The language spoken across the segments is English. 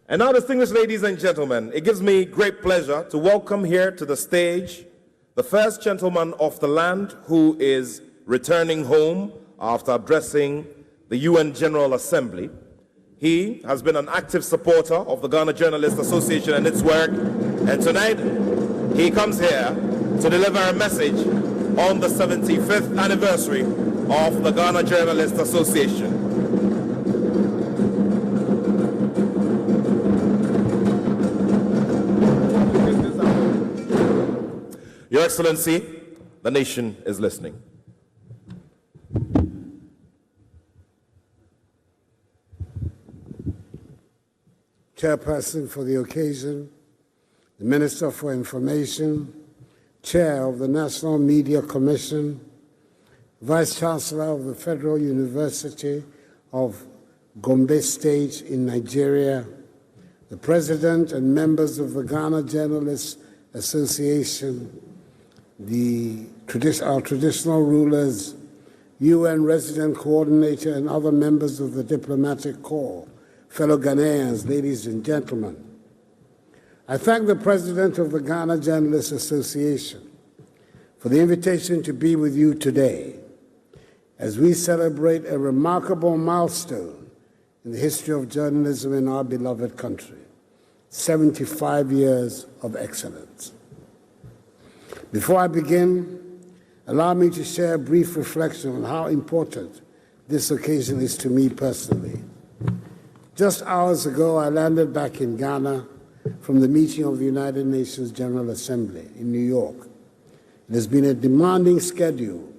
And now, distinguished ladies and gentlemen, it gives me great pleasure to welcome here to the stage the first gentleman of the land who is returning home after addressing the UN General Assembly. He has been an active supporter of the Ghana Journalists Association and its work, and tonight he comes here to deliver a message on the 75th anniversary of the Ghana Journalists Association. Your Excellency, the nation is listening. Chairperson for the occasion, the Minister for Information, Chair of the National Media Commission, Vice Chancellor of the Federal University of Gombe State in Nigeria, the President and members of the Ghana Journalists Association, our traditional rulers, UN Resident Coordinator, and other members of the Diplomatic Corps, fellow Ghanaians, ladies and gentlemen. I thank the President of the Ghana Journalists Association for the invitation to be with you today as we celebrate a remarkable milestone in the history of journalism in our beloved country, 75 years of excellence. Before I begin, allow me to share a brief reflection on how important this occasion is to me personally. Just hours ago, I landed back in Ghana from the meeting of the United Nations General Assembly in New York. It has been a demanding schedule,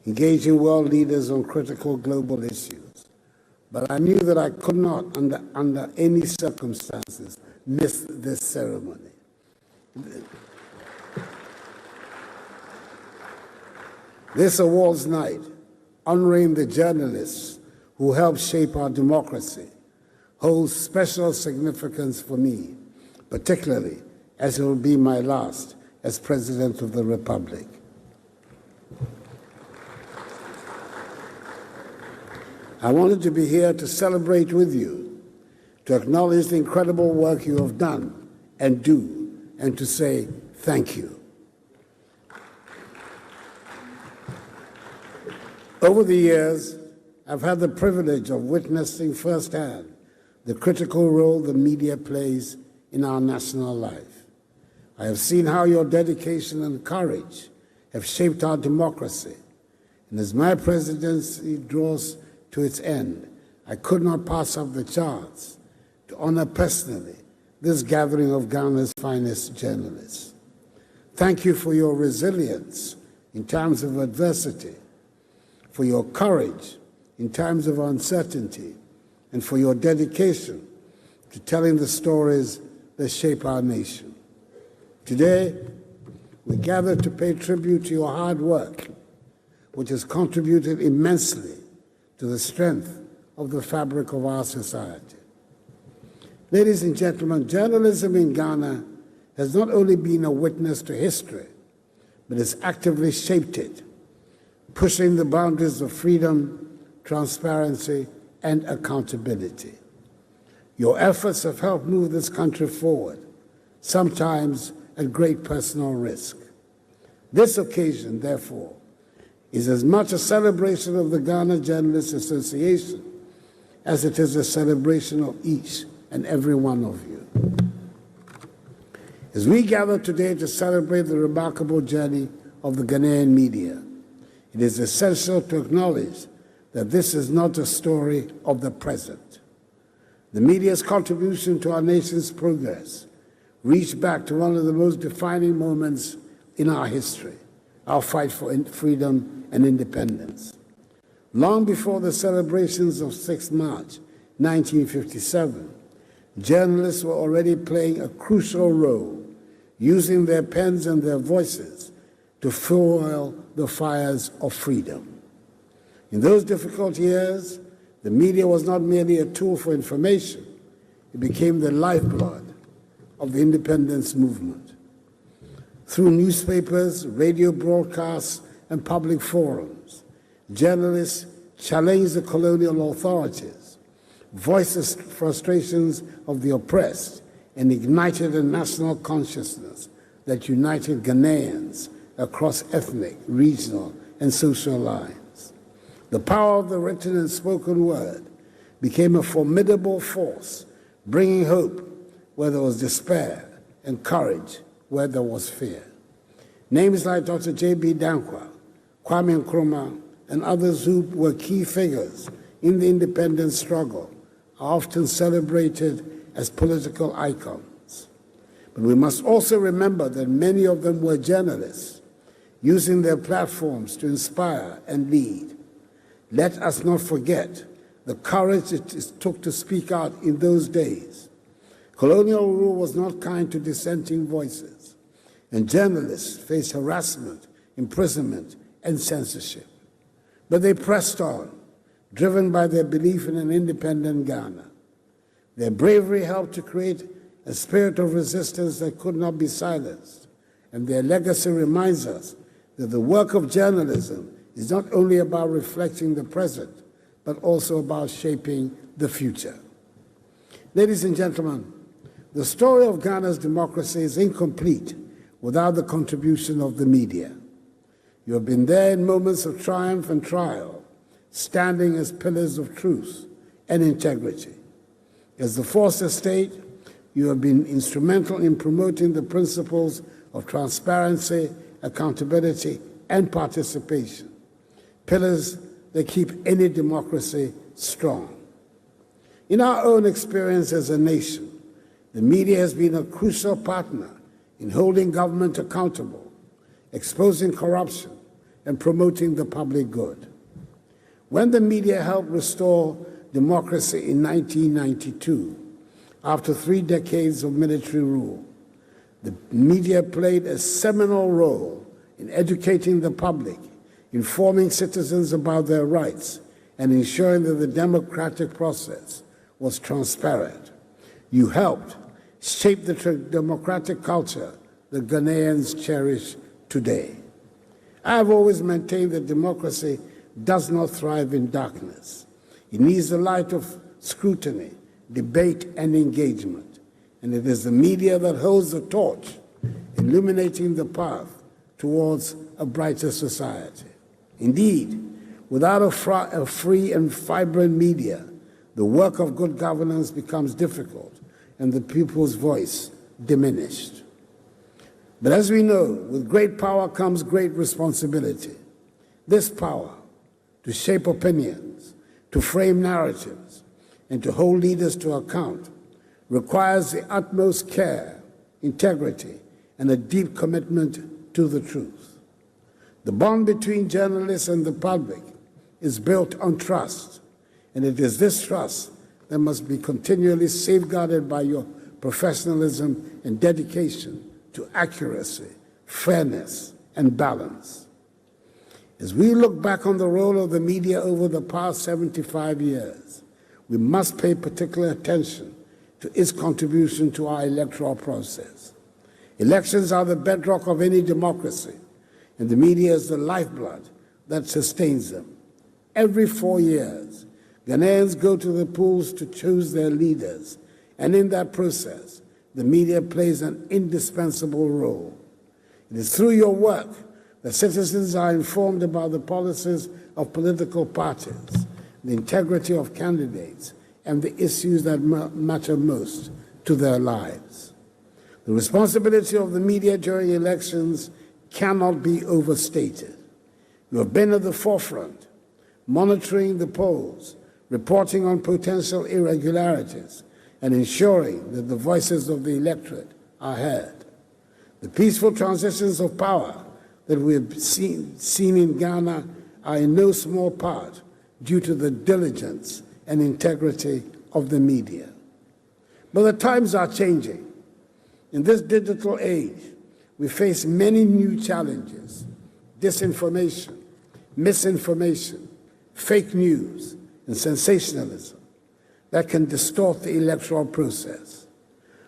engaging world leaders on critical global issues. But I knew that I could not, under any circumstances, miss this ceremony. This awards night, honoring the journalists who helped shape our democracy, holds special significance for me, particularly as it will be my last as President of the Republic. I wanted to be here to celebrate with you, to acknowledge the incredible work you have done and do, and to say thank you. Over the years, I've had the privilege of witnessing firsthand the critical role the media plays in our national life. I have seen how your dedication and courage have shaped our democracy. And as my presidency draws to its end, I could not pass up the chance to honor personally this gathering of Ghana's finest journalists. Thank you for your resilience in times of adversity, for your courage in times of uncertainty, and for your dedication to telling the stories that shape our nation. Today, we gather to pay tribute to your hard work, which has contributed immensely to the strength of the fabric of our society. Ladies and gentlemen, journalism in Ghana has not only been a witness to history, but has actively shaped it, pushing the boundaries of freedom, transparency, and accountability. Your efforts have helped move this country forward, sometimes at great personal risk. This occasion, therefore, is as much a celebration of the Ghana Journalists Association as it is a celebration of each and every one of you. As we gather today to celebrate the remarkable journey of the Ghanaian media, it is essential to acknowledge that this is not a story of the present. The media's contribution to our nation's progress reached back to one of the most defining moments in our history, our fight for freedom and independence. Long before the celebrations of 6 March 1957, journalists were already playing a crucial role, using their pens and their voices to fuel the fires of freedom. In those difficult years, the media was not merely a tool for information, it became the lifeblood of the independence movement. Through newspapers, radio broadcasts, and public forums, journalists challenged the colonial authorities, voiced the frustrations of the oppressed, and ignited a national consciousness that united Ghanaians across ethnic, regional, and social lines. The power of the written and spoken word became a formidable force, bringing hope where there was despair and courage where there was fear. Names like Dr. J.B. Dankwa, Kwame Nkrumah, and others who were key figures in the independence struggle are often celebrated as political icons. But we must also remember that many of them were journalists, using their platforms to inspire and lead. Let us not forget the courage it took to speak out in those days. Colonial rule was not kind to dissenting voices, and journalists faced harassment, imprisonment, and censorship. But they pressed on, driven by their belief in an independent Ghana. Their bravery helped to create a spirit of resistance that could not be silenced, and their legacy reminds us that the work of journalism is not only about reflecting the present, but also about shaping the future. Ladies and gentlemen, the story of Ghana's democracy is incomplete without the contribution of the media. You have been there in moments of triumph and trial, standing as pillars of truth and integrity. As the foster state, you have been instrumental in promoting the principles of transparency, accountability, and participation, pillars that keep any democracy strong. In our own experience as a nation, the media has been a crucial partner in holding government accountable, exposing corruption, and promoting the public good. When the media helped restore democracy in 1992, after 3 decades of military rule, the media played a seminal role in educating the public, informing citizens about their rights, and ensuring that the democratic process was transparent. You helped shape the democratic culture that Ghanaians cherish today. I have always maintained that democracy does not thrive in darkness. It needs the light of scrutiny, debate, and engagement. And it is the media that holds the torch, illuminating the path towards a brighter society. Indeed, without a free and vibrant media, the work of good governance becomes difficult and the people's voice diminished. But as we know, with great power comes great responsibility. This power to shape opinions, to frame narratives, and to hold leaders to account requires the utmost care, integrity, and a deep commitment to the truth. The bond between journalists and the public is built on trust, and it is this trust that must be continually safeguarded by your professionalism and dedication to accuracy, fairness, and balance. As we look back on the role of the media over the past 75 years, we must pay particular attention to its contribution to our electoral process. Elections are the bedrock of any democracy, and the media is the lifeblood that sustains them. Every 4 years, Ghanaians go to the polls to choose their leaders, and in that process, the media plays an indispensable role. It is through your work that citizens are informed about the policies of political parties, the integrity of candidates, and the issues that matter most to their lives. The responsibility of the media during elections cannot be overstated. You have been at the forefront, monitoring the polls, reporting on potential irregularities, and ensuring that the voices of the electorate are heard. The peaceful transitions of power that we have seen in Ghana are in no small part due to the diligence and integrity of the media. But the times are changing. In this digital age, we face many new challenges: disinformation, misinformation, fake news, and sensationalism that can distort the electoral process.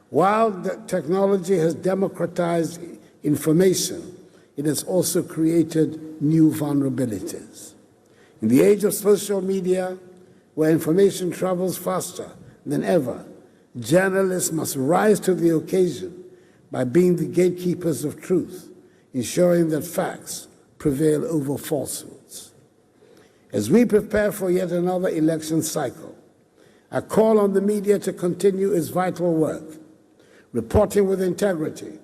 While the technology has democratized information, it has also created new vulnerabilities. In the age of social media, where information travels faster than ever, journalists must rise to the occasion by being the gatekeepers of truth, ensuring that facts prevail over falsehoods. As we prepare for yet another election cycle, I call on the media to continue its vital work, reporting with integrity,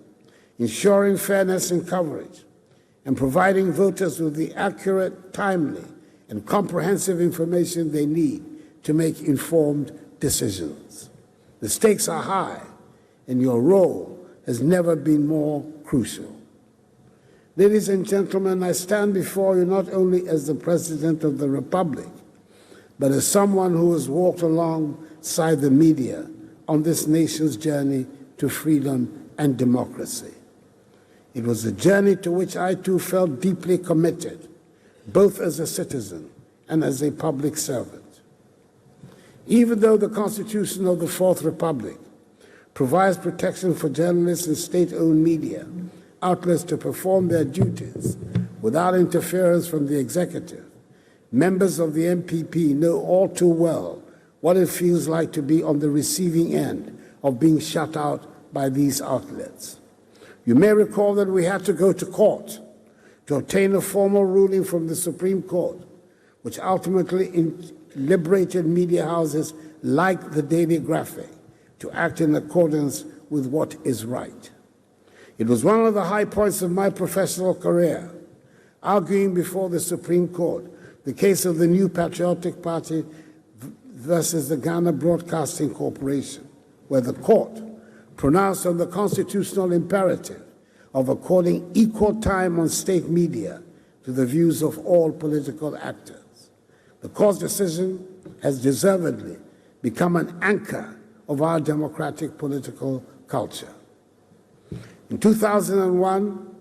ensuring fairness in coverage, and providing voters with the accurate, timely, and comprehensive information they need to make informed decisions. The stakes are high, and your role has never been more crucial. Ladies and gentlemen, I stand before you not only as the President of the Republic, but as someone who has walked alongside the media on this nation's journey to freedom and democracy. It was a journey to which I too felt deeply committed, both as a citizen and as a public servant. Even though the Constitution of the Fourth Republic provides protection for journalists and state-owned media outlets to perform their duties without interference from the executive, members of the MPP know all too well what it feels like to be on the receiving end of being shut out by these outlets. You may recall that we had to go to court to obtain a formal ruling from the Supreme Court, which ultimately liberated media houses like the Daily Graphic to act in accordance with what is right. It was one of the high points of my professional career, arguing before the Supreme Court the case of the New Patriotic Party versus the Ghana Broadcasting Corporation, where the court pronounced on the constitutional imperative of according equal time on state media to the views of all political actors. The court's decision has deservedly become an anchor of our democratic political culture. In 2001,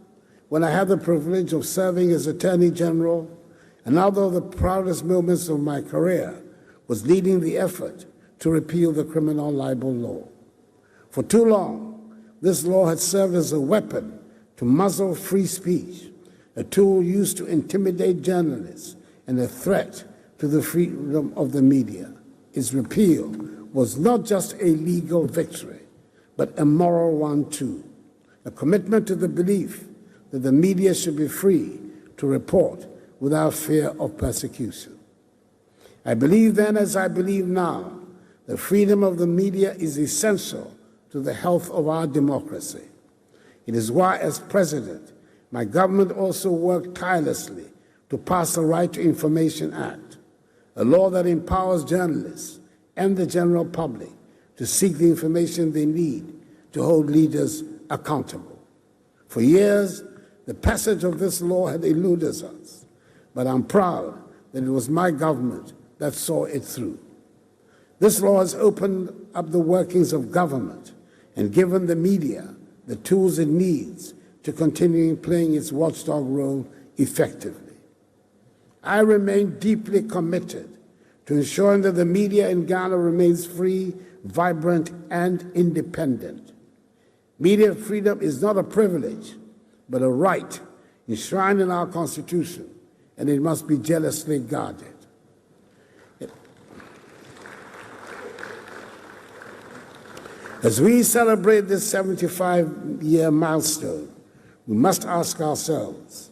when I had the privilege of serving as Attorney General, another of the proudest moments of my career was leading the effort to repeal the criminal libel law. For too long, this law had served as a weapon to muzzle free speech, a tool used to intimidate journalists and a threat to the freedom of the media. Its repeal was not just a legal victory, but a moral one too, a commitment to the belief that the media should be free to report without fear of persecution. I believe then, as I believe now, that freedom of the media is essential to the health of our democracy. It is why, as President, my government also worked tirelessly to pass the Right to Information Act, a law that empowers journalists and the general public to seek the information they need to hold leaders accountable. For years, the passage of this law had eluded us, but I'm proud that it was my government that saw it through. This law has opened up the workings of government and given the media the tools it needs to continue playing its watchdog role effectively. I remain deeply committed to ensuring that the media in Ghana remains free, vibrant, and independent. Media freedom is not a privilege, but a right enshrined in our Constitution, and it must be jealously guarded. As we celebrate this 75-year milestone, we must ask ourselves,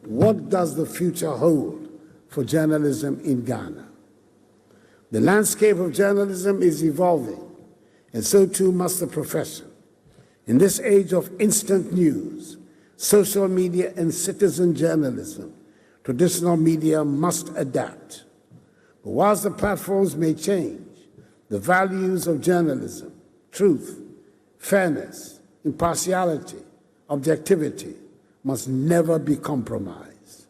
what does the future hold for journalism in Ghana? The landscape of journalism is evolving, and so too must the profession. In this age of instant news, social media, and citizen journalism, traditional media must adapt. But whilst the platforms may change, the values of journalism, truth, fairness, impartiality, objectivity must never be compromised.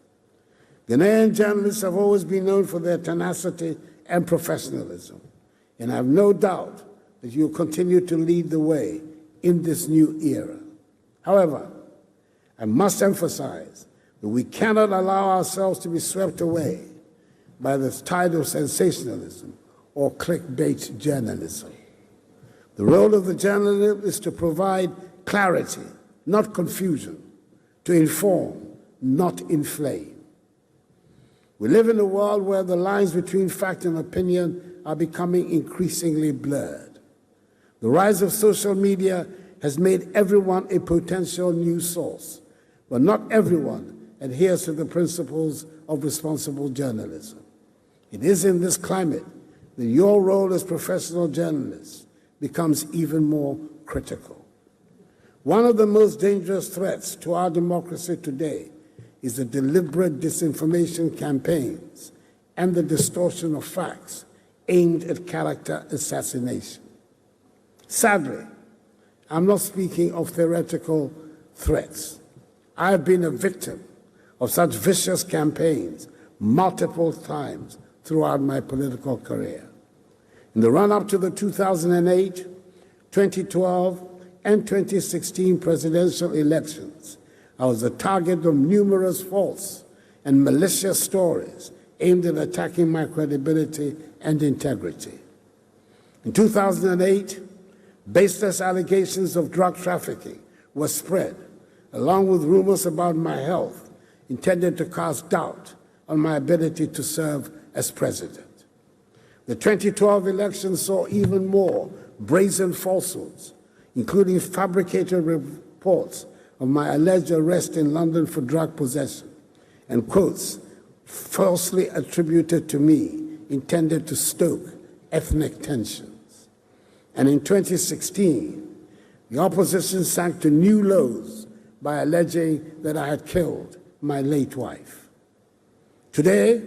Ghanaian journalists have always been known for their tenacity and professionalism, and I have no doubt that you will continue to lead the way in this new era. However, I must emphasize that we cannot allow ourselves to be swept away by the tide of sensationalism or clickbait journalism. The role of the journalist is to provide clarity, not confusion, to inform, not inflame. We live in a world where the lines between fact and opinion are becoming increasingly blurred. The rise of social media has made everyone a potential news source, but not everyone adheres to the principles of responsible journalism. It is in this climate that your role as professional journalists becomes even more critical. One of the most dangerous threats to our democracy today is the deliberate disinformation campaigns and the distortion of facts aimed at character assassination. Sadly, I'm not speaking of theoretical threats. I have been a victim of such vicious campaigns multiple times throughout my political career. In the run-up to the 2008, 2012, and 2016 presidential elections, I was the target of numerous false and malicious stories aimed at attacking my credibility and integrity. In 2008, baseless allegations of drug trafficking were spread, along with rumors about my health intended to cast doubt on my ability to serve as president. The 2012 election saw even more brazen falsehoods, including fabricated reports of my alleged arrest in London for drug possession, and quotes falsely attributed to me intended to stoke ethnic tensions. And in 2016, the opposition sank to new lows by alleging that I had killed my late wife. Today,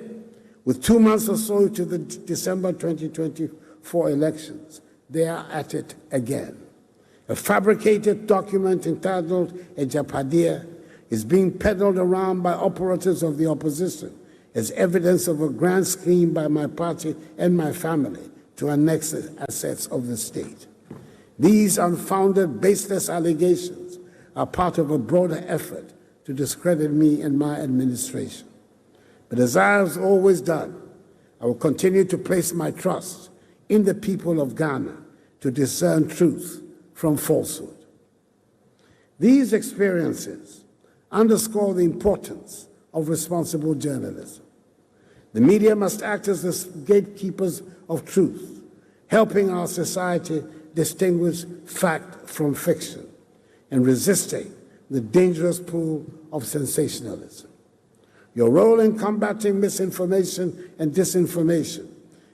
with 2 months or so to the December 2024 elections, they are at it again. A fabricated document entitled Ejapadia is being peddled around by operatives of the opposition as evidence of a grand scheme by my party and my family to annex the assets of the state. These unfounded, baseless allegations are part of a broader effort to discredit me and my administration. But as I have always done, I will continue to place my trust in the people of Ghana to discern truth from falsehood. These experiences underscore the importance of responsible journalism. The media must act as the gatekeepers of truth, helping our society distinguish fact from fiction and resisting the dangerous pull of sensationalism. Your role in combating misinformation and disinformation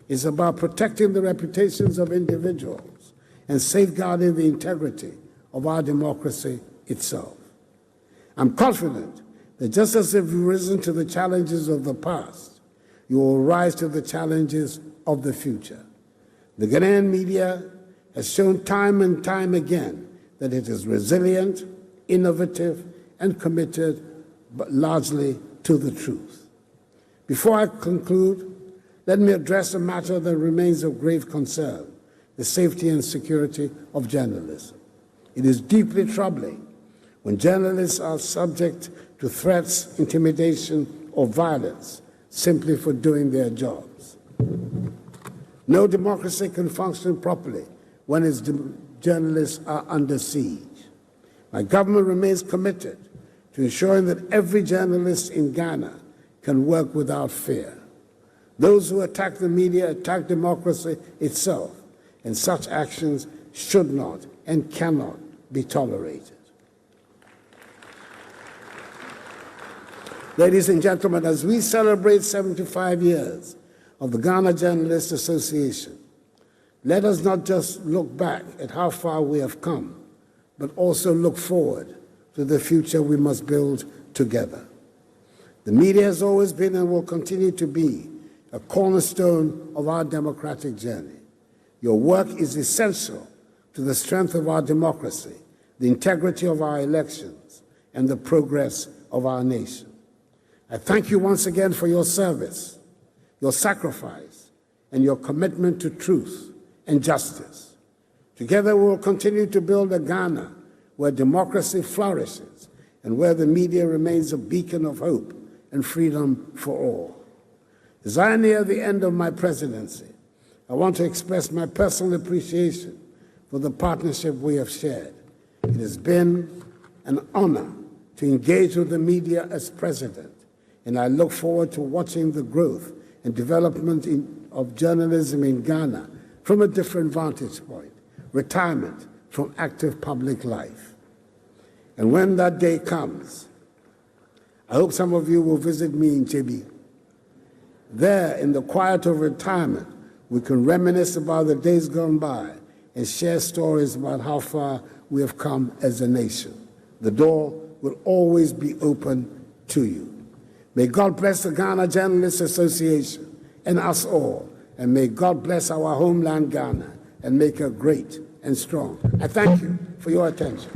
is about protecting the reputations of individuals and safeguarding the integrity of our democracy itself. I'm confident that just as you've risen to the challenges of the past, you will rise to the challenges of the future. The Ghanaian media has shown time and time again that it is resilient, innovative, and committed, but largely to the truth. Before I conclude, let me address a matter that remains of grave concern: the safety and security of journalism. It is deeply troubling when journalists are subject to threats, intimidation, or violence simply for doing their jobs. No democracy can function properly when its journalists are under siege. My government remains committed to ensuring that every journalist in Ghana can work without fear. Those who attack the media attack democracy itself, and such actions should not and cannot be tolerated. Ladies and gentlemen, as we celebrate 75 years of the Ghana Journalists Association, let us not just look back at how far we have come, but also look forward to the future we must build together. The media has always been and will continue to be a cornerstone of our democratic journey. Your work is essential to the strength of our democracy, the integrity of our elections, and the progress of our nation. I thank you once again for your service, your sacrifice, and your commitment to truth and justice. Together we will continue to build a Ghana where democracy flourishes and where the media remains a beacon of hope and freedom for all. As I near the end of my presidency, I want to express my personal appreciation for the partnership we have shared. It has been an honor to engage with the media as president and I look forward to watching the growth and development of journalism in Ghana from a different vantage point, retirement from active public life. And when that day comes, I hope some of you will visit me in Jebi. There, in the quiet of retirement, we can reminisce about the days gone by and share stories about how far we have come as a nation. The door will always be open to you. May God bless the Ghana Journalists Association and us all, and may God bless our homeland Ghana and make her great and strong. I thank you for your attention.